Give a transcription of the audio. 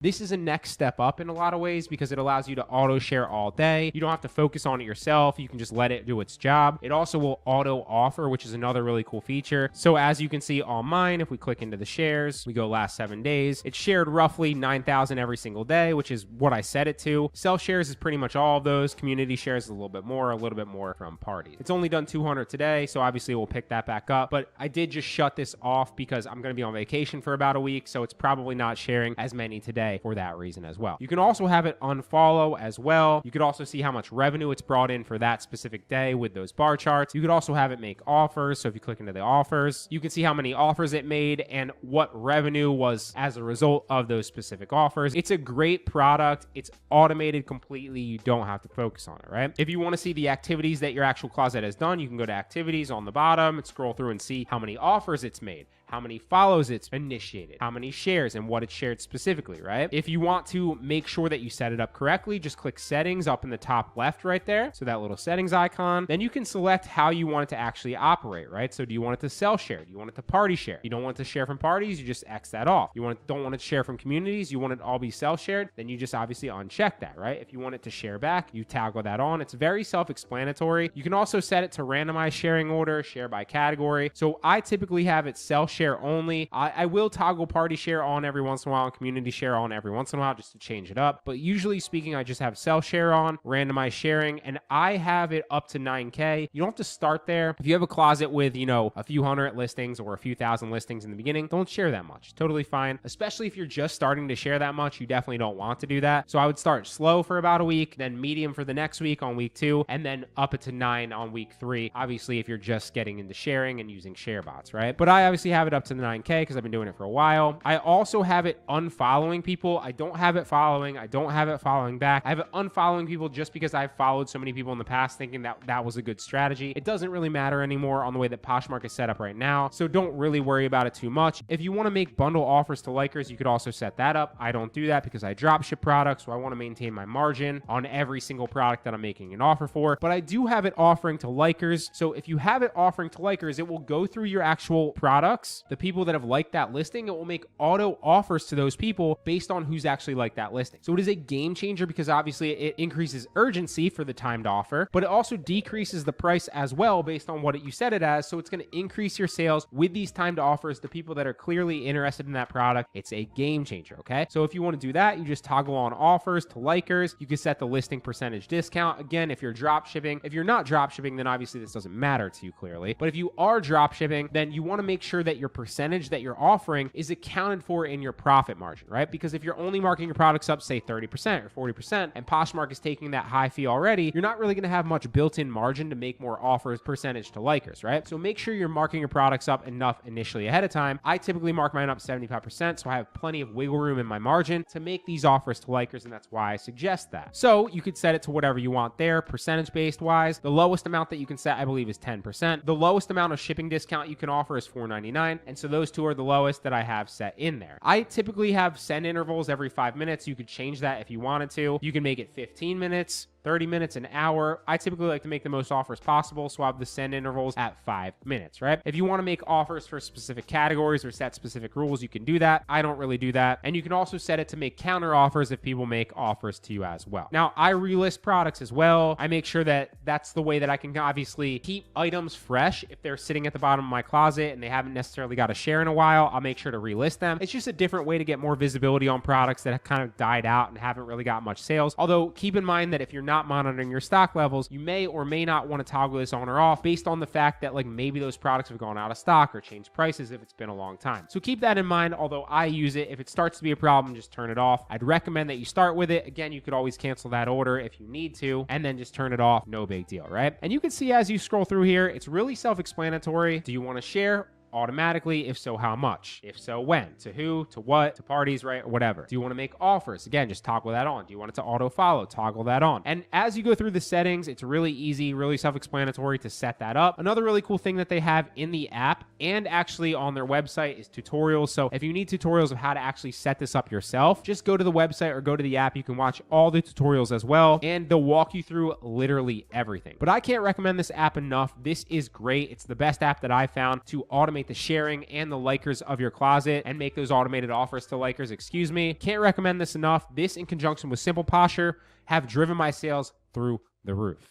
This is a next step up in a lot of ways because it allows you to auto share all day. You don't have to focus on it yourself. You can just let it do its job. It also will auto offer, which is another really cool feature. So as you can see on mine, if we click into the shares, we go last 7 days, it shared roughly 9,000 every single day, which is what I set it to. Self shares is pretty much all of those. Community shares is a little bit more from parties. It's only done 200 today, so obviously we'll pick that back up. But I did just shut this off because I'm going to be on vacation for about a week, so it's probably not sharing as many today for that reason as well. You can also have it unfollow as well. You could also see how much revenue it's brought in for that specific day with those bar charts. You could also have it make offers. So if you click into the offers, you can see how many offers it made and what revenue was as a result of those specific offers. It's a great product. It's automated completely. You don't have to focus on it, right? If you want to see the activities that your actual closet has done, you can go to activities on the bottom and scroll through and see how many offers it's made, how many follows it's initiated, how many shares, and what it's shared specifically, right? If you want to make sure that you set it up correctly, just click settings up in the top left right there. So that little settings icon, then you can select how you want it to actually operate, right? So do you want it to self share? Do you want it to party share? You don't want it to share from parties, you just X that off. You don't want it to share from communities, you want it to all be self shared, then you just obviously uncheck that, right? If you want it to share back, you toggle that on. It's very self-explanatory. You can also set it to randomize sharing order, share by category. So I typically have it self share only. I will toggle party share on every once in a while and community share on every once in a while just to change it up. But usually speaking, I just have self share on, randomized sharing, and I have it up to 9K. You don't have to start there. If you have a closet with, a few hundred listings or a few thousand listings in the beginning, don't share that much. Totally fine. Especially if you're just starting to share that much, you definitely don't want to do that. So I would start slow for about a week, then medium for the next week on week 2, and then up it to 9 on week 3. Obviously, if you're just getting into sharing and using share bots, right? But I obviously have it up to the 9K because I've been doing it for a while. I also have it unfollowing people. I don't have it following. I don't have it following back. I have it unfollowing people just because I've followed so many people in the past thinking that that was a good strategy. It doesn't really matter anymore on the way that Poshmark is set up right now. So don't really worry about it too much. If you want to make bundle offers to likers, you could also set that up. I don't do that because I drop ship products. So I want to maintain my margin on every single product that I'm making an offer for. But I do have it offering to likers. So if you have it offering to likers, it will go through your actual products. The people that have liked that listing, it will make auto offers to those people based on who's actually liked that listing. So it is a game changer because obviously it increases urgency for the timed offer, but it also decreases the price as well based on what you set it as. So it's going to increase your sales with these timed offers. The people that are clearly interested in that product, it's a game changer. Okay. So if you want to do that, you just toggle on offers to likers. You can set the listing percentage discount. Again, if you're drop shipping, if you're not drop shipping, then obviously this doesn't matter to you clearly. But if you are drop shipping, then you want to make sure that your percentage that you're offering is accounted for in your profit margin, right? Because if you're only marking your products up, say 30% or 40%, and Poshmark is taking that high fee already, you're not really going to have much built-in margin to make more offers percentage to likers, right? So make sure you're marking your products up enough initially ahead of time. I typically mark mine up 75%, so I have plenty of wiggle room in my margin to make these offers to likers, and that's why I suggest that. So you could set it to whatever you want there, percentage-based wise. The lowest amount that you can set, I believe, is 10%. The lowest amount of shipping discount you can offer is $4.99, and so those two are the lowest that I have set in there. I typically have send intervals every 5 minutes. You could change that if you wanted to. You can make it 15 minutes. 30 minutes, an hour. I typically like to make the most offers possible, so I have the send intervals at 5 minutes, right? If you want to make offers for specific categories or set specific rules, you can do that. I don't really do that. And you can also set it to make counter offers if people make offers to you as well. Now, I relist products as well. I make sure that that's the way that I can obviously keep items fresh. If they're sitting at the bottom of my closet and they haven't necessarily got a share in a while, I'll make sure to relist them. It's just a different way to get more visibility on products that have kind of died out and haven't really got much sales. Although keep in mind that if you're not monitoring your stock levels, you may or may not want to toggle this on or off based on the fact that maybe those products have gone out of stock or changed prices if it's been a long time. So keep that in mind. Although I use it, if it starts to be a problem, just turn it off. I'd recommend that you start with it. Again, you could always cancel that order if you need to, and then just turn it off. No big deal, right? And you can see as you scroll through here, it's really self-explanatory. Do you want to share? Automatically? If so, how much? If so, when? To who? To what? To parties, right? Or whatever. Do you want to make offers? Again, just toggle that on. Do you want it to auto follow? Toggle that on. And as you go through the settings, it's really easy, really self-explanatory to set that up. Another really cool thing that they have in the app and actually on their website is tutorials. So if you need tutorials of how to actually set this up yourself, just go to the website or go to the app. You can watch all the tutorials as well, and they'll walk you through literally everything. But I can't recommend this app enough. This is great. It's the best app that I found to automate automate the sharing and the likers of your closet and make those automated offers to likers, excuse me. Can't recommend this enough. This in conjunction with Simple Posture have driven my sales through the roof.